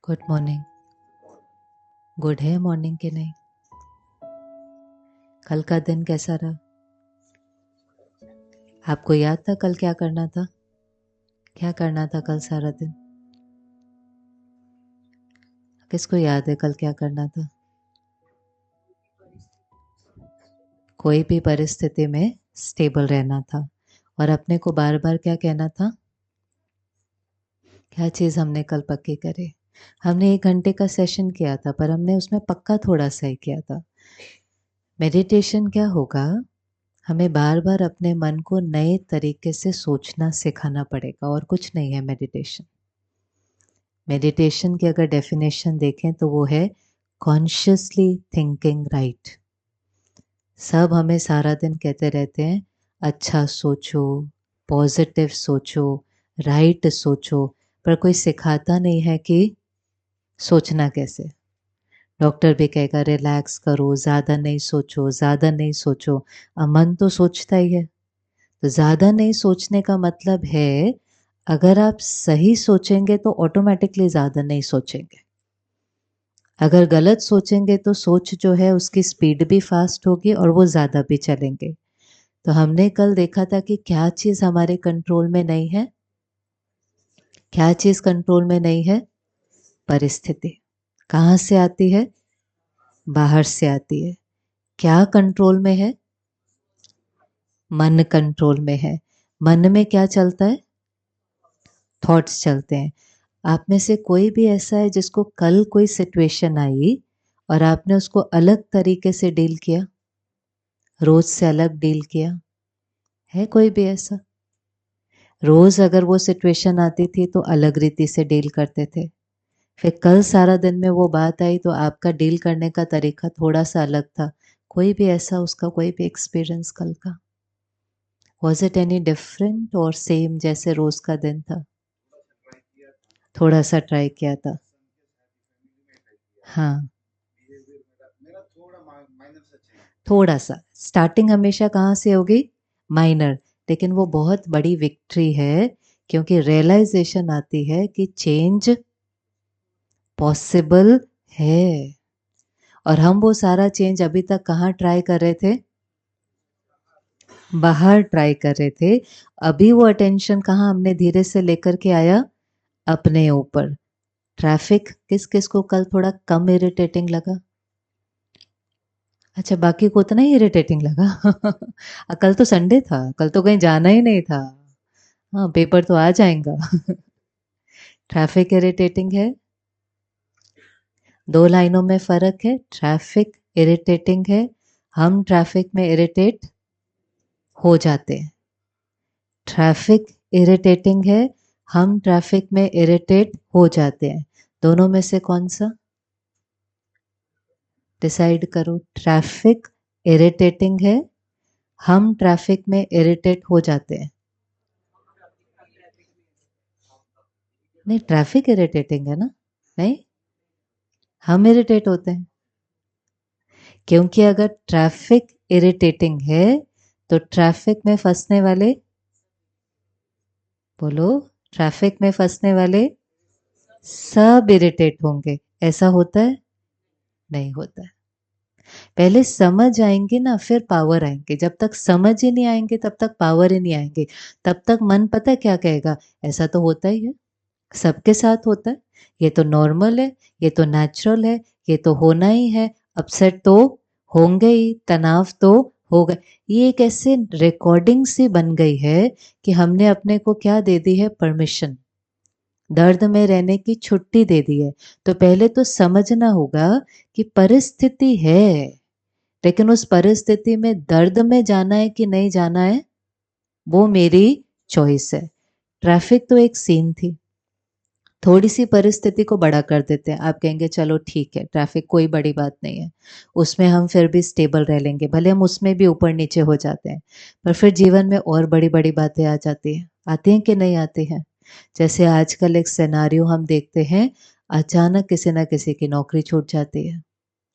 Good morning. Good है morning की नहीं? कल का दिन कैसा रहा? आपको याद था कल क्या करना था? क्या करना था कल सारा दिन? किसको याद है कल क्या करना था? कोई भी परिस्थिति में स्टेबल रहना था। और अपने को बार बार क्या कहना था? क्या चीज़ हमने कल पक्की करी? हमने 1 घंटे का सेशन किया था, पर हमने उसमें पक्का थोड़ा सा ही किया था। मेडिटेशन क्या होगा? हमें बार बार अपने मन को नए तरीके से सोचना सिखाना पड़ेगा, और कुछ नहीं है मेडिटेशन। मेडिटेशन की अगर डेफिनेशन देखें तो वो है कॉन्शियसली थिंकिंग राइट। सब हमें सारा दिन कहते रहते हैं अच्छा सोचो, पॉजिटिव सोचो, राइट सोचो, पर कोई सिखाता नहीं है कि सोचना कैसे। डॉक्टर भी कहेगा रिलैक्स करो, ज़्यादा नहीं सोचो, ज़्यादा नहीं सोचो। अब मन तो सोचता ही है। तो ज़्यादा नहीं सोचने का मतलब है अगर आप सही सोचेंगे तो ऑटोमेटिकली ज़्यादा नहीं सोचेंगे। अगर गलत सोचेंगे तो सोच जो है उसकी स्पीड भी फास्ट होगी और वो ज़्यादा भी चलेंगे। तो हमने कल देखा था कि क्या चीज़ हमारे कंट्रोल में नहीं है। क्या चीज़ कंट्रोल में नहीं है? परिस्थिति। कहाँ से आती है? बाहर से आती है। क्या कंट्रोल में है? मन कंट्रोल में है। मन में क्या चलता है? थॉट्स चलते हैं। आप में से कोई भी ऐसा है जिसको कल कोई सिचुएशन आई और आपने उसको अलग तरीके से डील किया, रोज से अलग डील किया? है कोई भी ऐसा? रोज अगर वो सिचुएशन आती थी तो अलग रीति से डील करते थे, फिर कल सारा दिन में वो बात आई तो आपका डील करने का तरीका थोड़ा सा अलग था। कोई भी ऐसा, उसका कोई भी एक्सपीरियंस कल का? वॉज इट एनी डिफरेंट और सेम जैसे रोज का दिन था? थोड़ा सा ट्राई किया था। हाँ, थोड़ा सा। स्टार्टिंग हमेशा कहाँ से होगी? माइनर। लेकिन वो बहुत बड़ी विक्ट्री है, क्योंकि रियलाइजेशन आती है कि चेंज पॉसिबल है। और हम वो सारा चेंज अभी तक कहाँ ट्राई कर रहे थे? बाहर ट्राई कर रहे थे। अभी वो अटेंशन कहाँ हमने धीरे से लेकर के आया? अपने ऊपर। ट्रैफिक किस किस को कल थोड़ा कम इरिटेटिंग लगा? अच्छा, बाकी को उतना ही इरिटेटिंग लगा। कल तो संडे था, कल तो कहीं जाना ही नहीं था। हाँ, पेपर तो आ जाएगा। ट्रैफिक इरिटेटिंग है। 2 लाइनों में फर्क है। ट्रैफिक इरिटेटिंग है, हम ट्रैफिक में इरिटेट हो जाते हैं। ट्रैफिक इरिटेटिंग है, हम ट्रैफिक में इरिटेट हो जाते हैं। दोनों में से कौन सा? डिसाइड करो। ट्रैफिक इरिटेटिंग है, हम ट्रैफिक में इरिटेट हो जाते हैं। नहीं, ट्रैफिक इरिटेटिंग है ना? नहीं, हम इरिटेट होते हैं। क्योंकि अगर ट्रैफिक इरिटेटिंग है तो ट्रैफिक में फंसने वाले, बोलो, ट्रैफिक में फंसने वाले सब इरिटेट होंगे। ऐसा होता है? नहीं होता है। पहले समझ आएंगे ना, फिर पावर आएंगे। जब तक समझ ही नहीं आएंगे तब तक पावर ही नहीं आएंगे। तब तक मन पता है क्या कहेगा? ऐसा तो होता ही है, सबके साथ होता है, ये तो नॉर्मल है, ये तो नेचुरल है, ये तो होना ही है। अपसेट तो होंगे ही, तनाव तो होगा। ये एक ऐसे रिकॉर्डिंग सी बन गई है कि हमने अपने को क्या दे दी है? परमिशन। दर्द में रहने की छुट्टी दे दी है। तो पहले तो समझना होगा कि परिस्थिति है, लेकिन उस परिस्थिति में दर्द में जाना है कि नहीं जाना है, वो मेरी चॉइस है। ट्रैफिक तो एक सीन थी, थोड़ी सी परिस्थिति को बड़ा कर देते हैं। आप कहेंगे चलो ठीक है, ट्रैफिक कोई बड़ी बात नहीं है, उसमें हम फिर भी स्टेबल रह लेंगे, भले हम उसमें भी ऊपर नीचे हो जाते हैं। पर फिर जीवन में और बड़ी बड़ी बातें आ जाती हैं। आती हैं कि नहीं आती हैं? जैसे आजकल एक सिनेरियो हम देखते हैं, अचानक किसी ना किसी की नौकरी छूट जाती है।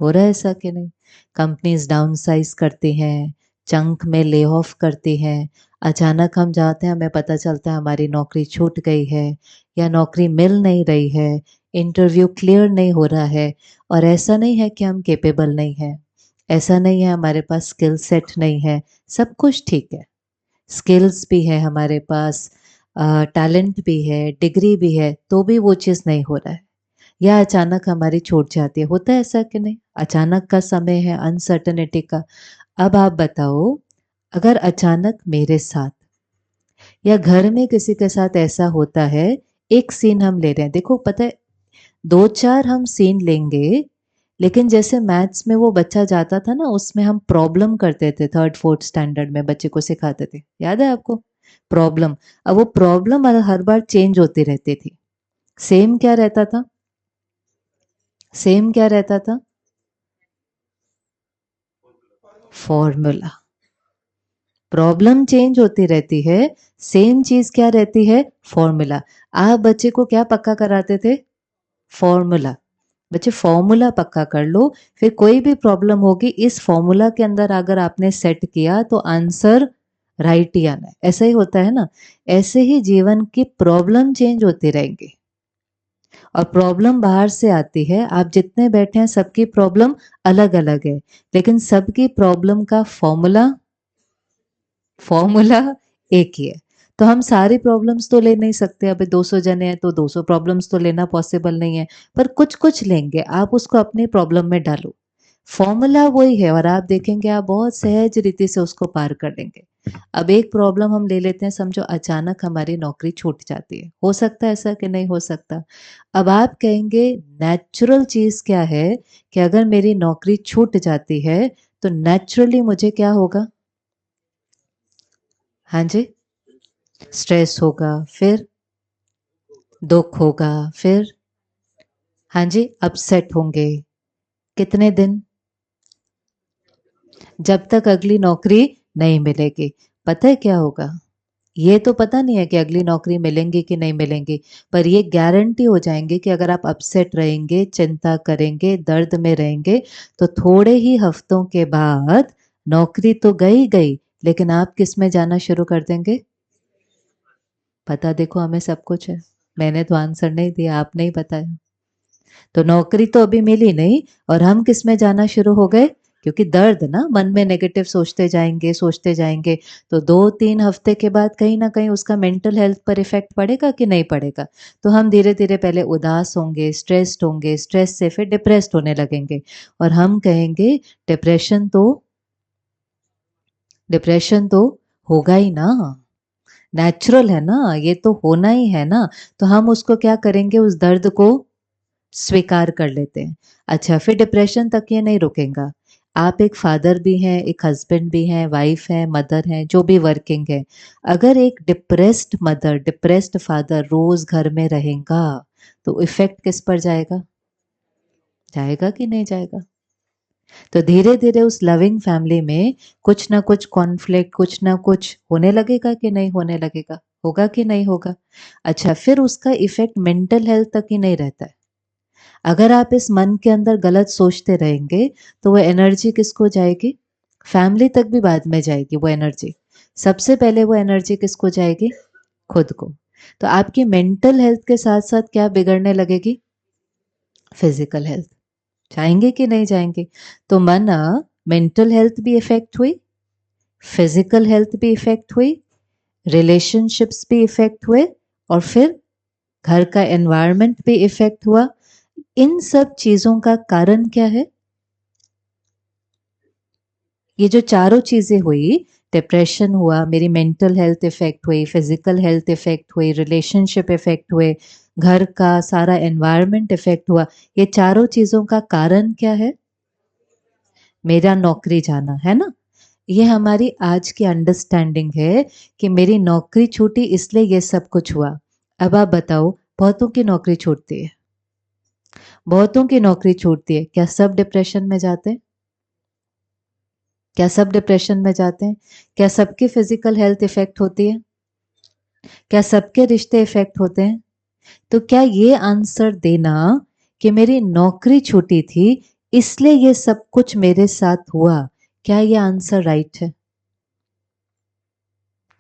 हो रहा है ऐसा कि नहीं? कंपनीज डाउन साइज करती हैं, चंक में ले ऑफ करती हैं। अचानक हम जाते हैं, हमें पता चलता है हमारी नौकरी छूट गई है या नौकरी मिल नहीं रही है। इंटरव्यू क्लियर नहीं हो रहा है, और ऐसा नहीं है कि हम कैपेबल नहीं है, ऐसा नहीं है हमारे पास स्किल सेट नहीं है, सब कुछ ठीक है, स्किल्स भी है हमारे पास, टैलेंट भी है, डिग्री भी है, तो भी वो चीज़ नहीं हो रहा है, या अचानक हमारी छूट जाती है, होता है ऐसा कि नहीं? अचानक का समय है अनसर्टेनिटी का। अब आप बताओ, अगर अचानक मेरे साथ या घर में किसी के साथ ऐसा होता है, एक सीन हम ले रहे हैं, देखो पता है, दो चार हम सीन लेंगे, लेकिन जैसे मैथ्स में वो बच्चा जाता था ना, उसमें हम प्रॉब्लम करते थे, थर्ड फोर्थ स्टैंडर्ड में बच्चे को सिखाते थे, याद है आपको? प्रॉब्लम। अब वो प्रॉब्लम हर बार चेंज होती रहती थी, सेम क्या रहता था? सेम क्या रहता था? फॉर्मूला। प्रॉब्लम चेंज होती रहती है, सेम चीज क्या रहती है? फॉर्मूला। आप बच्चे को क्या पक्का कराते थे? फॉर्मूला। बच्चे फॉर्मूला पक्का कर लो, फिर कोई भी प्रॉब्लम होगी इस फॉर्मूला के अंदर अगर आपने सेट किया तो आंसर राइट ही आना है, ऐसा ही होता है ना? ऐसे ही जीवन की प्रॉब्लम चेंज होती रहेंगी, और प्रॉब्लम बाहर से आती है, आप जितने बैठे हैं सबकी प्रॉब्लम अलग अलग है, लेकिन सबकी प्रॉब्लम का फॉर्मूला फॉर्मूला एक ही है। तो हम सारी प्रॉब्लम्स तो ले नहीं सकते, अभी 200 जने हैं तो 200 प्रॉब्लम्स तो लेना पॉसिबल नहीं है, पर कुछ कुछ लेंगे, आप उसको अपनी प्रॉब्लम में डालो, फॉर्मूला वही है, और आप देखेंगे आप बहुत सहज रीति से उसको पार कर लेंगे। अब एक प्रॉब्लम हम ले लेते हैं, समझो अचानक हमारी नौकरी छूट जाती है, हो सकता है ऐसा कि नहीं हो सकता? अब आप कहेंगे नेचुरल चीज क्या है, कि अगर मेरी नौकरी छूट जाती है तो नेचुरली मुझे क्या होगा? हाँ जी, स्ट्रेस होगा, फिर दुख होगा, फिर हाँ जी, अपसेट होंगे। कितने दिन? जब तक अगली नौकरी नहीं मिलेगी। पता है क्या होगा? ये तो पता नहीं है कि अगली नौकरी मिलेंगी कि नहीं मिलेंगी, पर ये गारंटी हो जाएंगे कि अगर आप अपसेट रहेंगे, चिंता करेंगे, दर्द में रहेंगे, तो थोड़े ही हफ्तों के बाद नौकरी तो गई गई, लेकिन आप किस में जाना शुरू कर देंगे? पता, देखो हमें सब कुछ है, मैंने तो आंसर नहीं दिया, आपने ही बताया। तो नौकरी तो अभी मिली नहीं, और हम किस में जाना शुरू हो गए? क्योंकि दर्द ना, मन में नेगेटिव सोचते जाएंगे, तो 2-3 हफ्ते के बाद कहीं ना कहीं उसका मेंटल हेल्थ पर इफेक्ट पड़ेगा कि नहीं पड़ेगा? तो हम धीरे धीरे पहले उदास होंगे, स्ट्रेस से फिर डिप्रेस्ड होने लगेंगे, और हम कहेंगे डिप्रेशन तो होगा ही ना, नेचुरल है ना, ये तो होना ही है ना। तो हम उसको क्या करेंगे? उस दर्द को स्वीकार कर लेते हैं। अच्छा, फिर डिप्रेशन तक ये नहीं रुकेगा, आप एक फादर भी हैं, एक हस्बैंड भी हैं, वाइफ हैं, मदर हैं, जो भी वर्किंग है, अगर एक डिप्रेस्ड मदर, डिप्रेस्ड फादर रोज घर में रहेगा, तो इफेक्ट किस पर जाएगा? जाएगा कि नहीं जाएगा? तो धीरे धीरे उस लविंग फैमिली में कुछ ना कुछ कॉन्फ्लिक्ट, कुछ ना कुछ होने लगेगा कि नहीं होने लगेगा? होगा कि नहीं होगा? अच्छा, फिर उसका इफेक्ट मेंटल हेल्थ तक ही नहीं रहता है। अगर आप इस मन के अंदर गलत सोचते रहेंगे, तो वो एनर्जी किसको जाएगी? फैमिली तक भी बाद में जाएगी वो एनर्जी। सबसे पहले वो एनर्जी किसको जाएगी? खुद को। तो आपकी मेंटल हेल्थ के साथ साथ क्या बिगड़ने लगेगी? Physical health. जाएंगे कि नहीं जाएंगे? तो माना मेंटल हेल्थ भी इफेक्ट हुई, फिजिकल हेल्थ भी इफेक्ट हुई, रिलेशनशिप्स भी इफेक्ट हुए, और फिर घर का एनवायरनमेंट भी इफेक्ट हुआ। इन सब चीजों का कारण क्या है? ये जो चारों चीजें हुई, डिप्रेशन हुआ, मेरी मेंटल हेल्थ इफेक्ट हुई, फिजिकल हेल्थ इफेक्ट हुई, रिलेशनशिप इफेक्ट हुए, घर का सारा एनवायरनमेंट इफेक्ट हुआ, ये चारों चीजों का कारण क्या है? मेरा नौकरी जाना, है ना? ये हमारी आज की अंडरस्टैंडिंग है, कि मेरी नौकरी छूटी इसलिए ये सब कुछ हुआ। अब आप बताओ, बहुतों की नौकरी छूटती है, बहुतों की नौकरी छूटती है, क्या सब डिप्रेशन में जाते हैं? क्या सब डिप्रेशन में जाते हैं? क्या सबकी फिजिकल हेल्थ इफेक्ट होती है? क्या सबके रिश्ते इफेक्ट होते हैं? तो क्या ये आंसर देना कि मेरी नौकरी छूटी थी इसलिए ये सब कुछ मेरे साथ हुआ, क्या ये आंसर राइट है?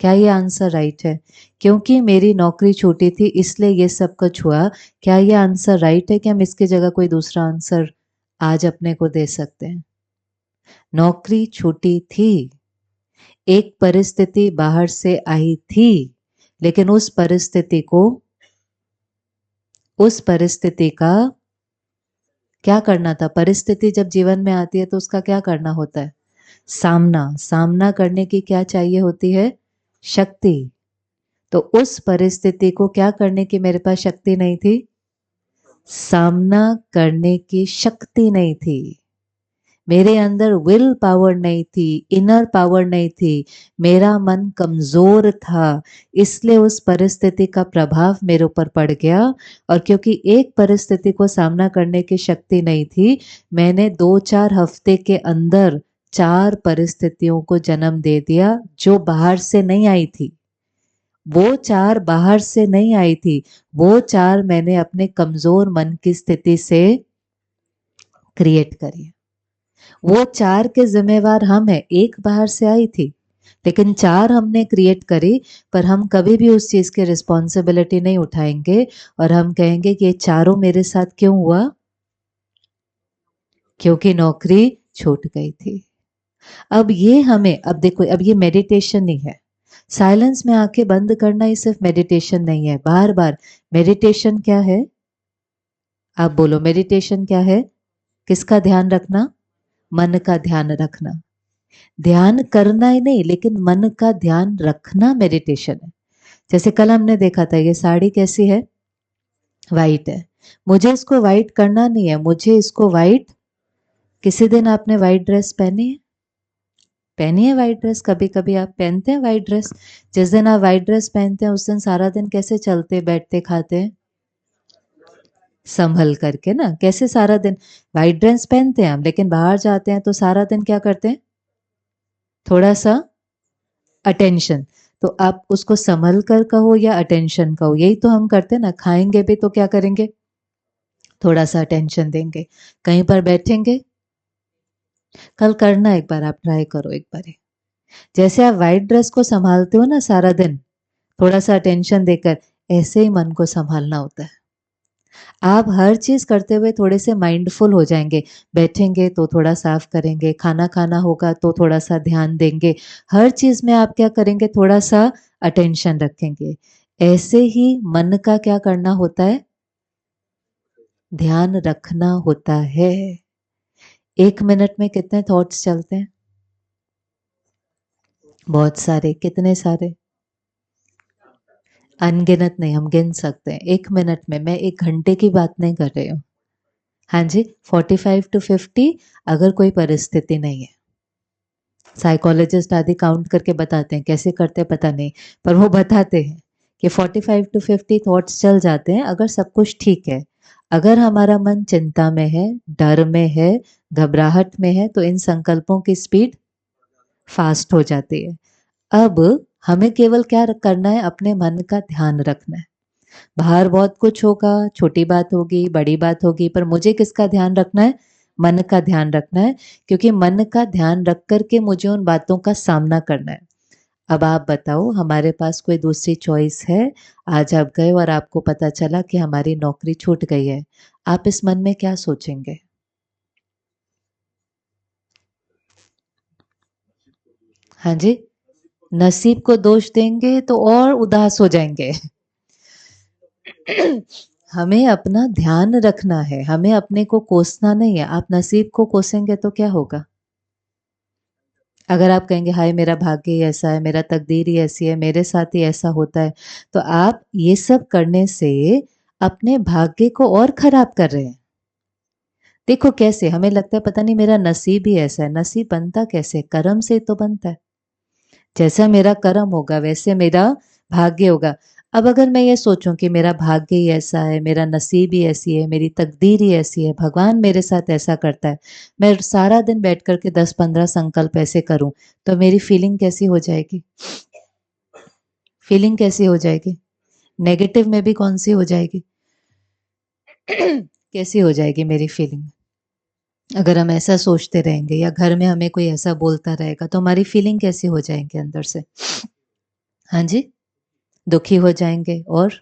क्या ये आंसर राइट है? क्योंकि मेरी नौकरी छूटी थी इसलिए ये सब कुछ हुआ। क्या ये आंसर राइट है कि हम इसकी जगह कोई दूसरा आंसर आज अपने को दे सकते हैं? नौकरी छूटी थी, एक परिस्थिति बाहर से आई थी, लेकिन उस परिस्थिति का क्या करना था? परिस्थिति जब जीवन में आती है तो उसका क्या करना होता है? सामना करने की क्या चाहिए होती है? शक्ति। तो उस परिस्थिति को क्या करने की मेरे पास शक्ति नहीं थी? सामना करने की शक्ति नहीं थी। मेरे अंदर विल पावर नहीं थी, इनर पावर नहीं थी, मेरा मन कमजोर था, इसलिए उस परिस्थिति का प्रभाव मेरे ऊपर पड़ गया। और क्योंकि एक परिस्थिति को सामना करने की शक्ति नहीं थी, मैंने 2-4 हफ्ते के अंदर 4 परिस्थितियों को जन्म दे दिया जो बाहर से नहीं आई थी। वो 4 बाहर से नहीं आई थी, वो 4 मैंने अपने कमजोर मन की स्थिति से क्रिएट करी। वो 4 के जिम्मेवार हम हैं। एक बाहर से आई थी, लेकिन 4 हमने क्रिएट करी, पर हम कभी भी उस चीज की रिस्पॉन्सिबिलिटी नहीं उठाएंगे और हम कहेंगे कि ये चारों मेरे साथ क्यों हुआ? क्योंकि नौकरी छूट गई थी। अब देखो, अब ये मेडिटेशन नहीं है। साइलेंस में आंखें बंद करना ये सिर्फ मेडिटेशन नहीं है। बार बार मेडिटेशन क्या है? आप बोलो, मेडिटेशन क्या है? किसका ध्यान रखना? मन का ध्यान रखना। ध्यान करना ही नहीं, लेकिन मन का ध्यान रखना मेडिटेशन है। जैसे कल हमने देखा था, ये साड़ी कैसी है? वाइट है। मुझे इसको वाइट करना नहीं है, मुझे इसको वाइट, किसी दिन आपने वाइट ड्रेस पहनी है? पहनी है वाइट ड्रेस? कभी कभी आप पहनते हैं वाइट ड्रेस? जिस दिन आप वाइट ड्रेस पहनते हैं उस दिन सारा दिन कैसे चलते बैठते खाते हैं? संभल करके ना। कैसे? सारा दिन वाइट ड्रेस पहनते हैं हम, लेकिन बाहर जाते हैं तो सारा दिन क्या करते हैं? थोड़ा सा अटेंशन। तो आप उसको संभल कर कहो या अटेंशन कहो, यही तो हम करते हैं ना। खाएंगे भी तो क्या करेंगे? थोड़ा सा अटेंशन देंगे। कहीं पर बैठेंगे, कल करना, एक बार आप ट्राई करो एक बार। जैसे आप व्हाइट ड्रेस को संभालते हो ना सारा दिन, थोड़ा सा अटेंशन देकर, ऐसे ही मन को संभालना होता है। आप हर चीज करते हुए थोड़े से माइंडफुल हो जाएंगे। बैठेंगे तो थोड़ा साफ करेंगे, खाना खाना होगा तो थोड़ा सा ध्यान देंगे, हर चीज में आप क्या करेंगे? थोड़ा सा अटेंशन रखेंगे। ऐसे ही मन का क्या करना होता है? ध्यान रखना होता है। 1 मिनट में कितने थॉट्स चलते हैं? बहुत सारे। कितने सारे? अनगिनत नहीं, हम गिन सकते हैं। 1 मिनट में, मैं 1 घंटे की बात नहीं कर रही हूँ। हाँ जी, 45 to 50, अगर कोई परिस्थिति नहीं है। साइकोलॉजिस्ट आदि काउंट करके बताते हैं, कैसे करते हैं पता नहीं, पर वो बताते हैं कि 45 to 50 थॉट्स चल जाते हैं अगर सब कुछ ठीक है। अगर हमारा मन चिंता में है, डर में है, घबराहट में है, तो इन संकल्पों की स्पीड फास्ट हो जाती है। अब हमें केवल क्या करना है? अपने मन का ध्यान रखना है। बाहर बहुत कुछ होगा, छोटी बात होगी, बड़ी बात होगी, पर मुझे किसका ध्यान रखना है? मन का ध्यान रखना है, क्योंकि मन का ध्यान रख करके मुझे उन बातों का सामना करना है। अब आप बताओ, हमारे पास कोई दूसरी चॉइस है? आज आप गए और आपको पता चला कि हमारी नौकरी छूट गई है, आप इस मन में क्या सोचेंगे? हाँ जी, नसीब को दोष देंगे तो और उदास हो जाएंगे। हमें अपना ध्यान रखना है, हमें अपने को कोसना नहीं है। आप नसीब को कोसेंगे तो क्या होगा? अगर आप कहेंगे हाय मेरा भाग्य ही ऐसा है, मेरा तकदीर ही ऐसी है, मेरे साथ ही ऐसा होता है, तो आप ये सब करने से अपने भाग्य को और खराब कर रहे हैं। देखो कैसे, हमें लगता है पता नहीं मेरा नसीब ही ऐसा है। नसीब बनता कैसे? कर्म से तो बनता है। जैसा मेरा कर्म होगा वैसे मेरा भाग्य होगा। अब अगर मैं ये सोचूं कि मेरा भाग्य ही ऐसा है, मेरा नसीब ही ऐसी है, मेरी तकदीर ही ऐसी है, भगवान मेरे साथ ऐसा करता है, मैं सारा दिन बैठ करके 10-15 संकल्प ऐसे करूं, तो मेरी फीलिंग कैसी हो जाएगी? फीलिंग कैसी हो जाएगी? नेगेटिव में भी कौन सी हो जाएगी? कैसी हो जाएगी मेरी फीलिंग? अगर हम ऐसा सोचते रहेंगे या घर में हमें कोई ऐसा बोलता रहेगा तो हमारी फीलिंग कैसी हो जाएंगे अंदर से? हाँ जी, दुखी हो जाएँगे और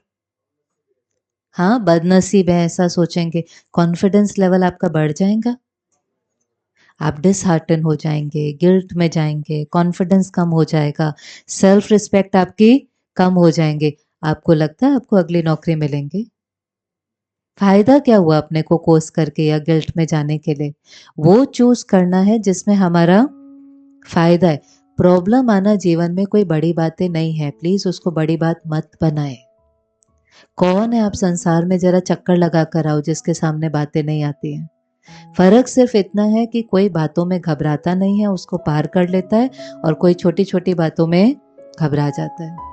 हाँ, बदनसीब है ऐसा सोचेंगे, कॉन्फिडेंस लेवल आपका बढ़ जाएगा। आप डिसहार्टन हो जाएँगे, गिल्ट में जाएँगे, कॉन्फिडेंस कम हो जाएगा, सेल्फ रिस्पेक्ट आपकी कम हो जाएँगे। आपको लगता है आपको अगली नौकरी मिलेंगी? फ़ायदा क्या हुआ अपने को कोस करके या गिल्ट में जाने के लिए? वो चूज़ करना है जिसमें हमारा फ़ायदा है। प्रॉब्लम आना जीवन में कोई बड़ी बातें नहीं है, प्लीज़ उसको बड़ी बात मत बनाएँ। कौन है आप संसार में ज़रा चक्कर लगा कर आओ जिसके सामने बातें नहीं आती हैं। फ़र्क सिर्फ़ इतना है कि कोई बातों में घबराता नहीं है, उसको पार कर लेता है और कोई छोटी-छोटी बातों में घबरा जाता है।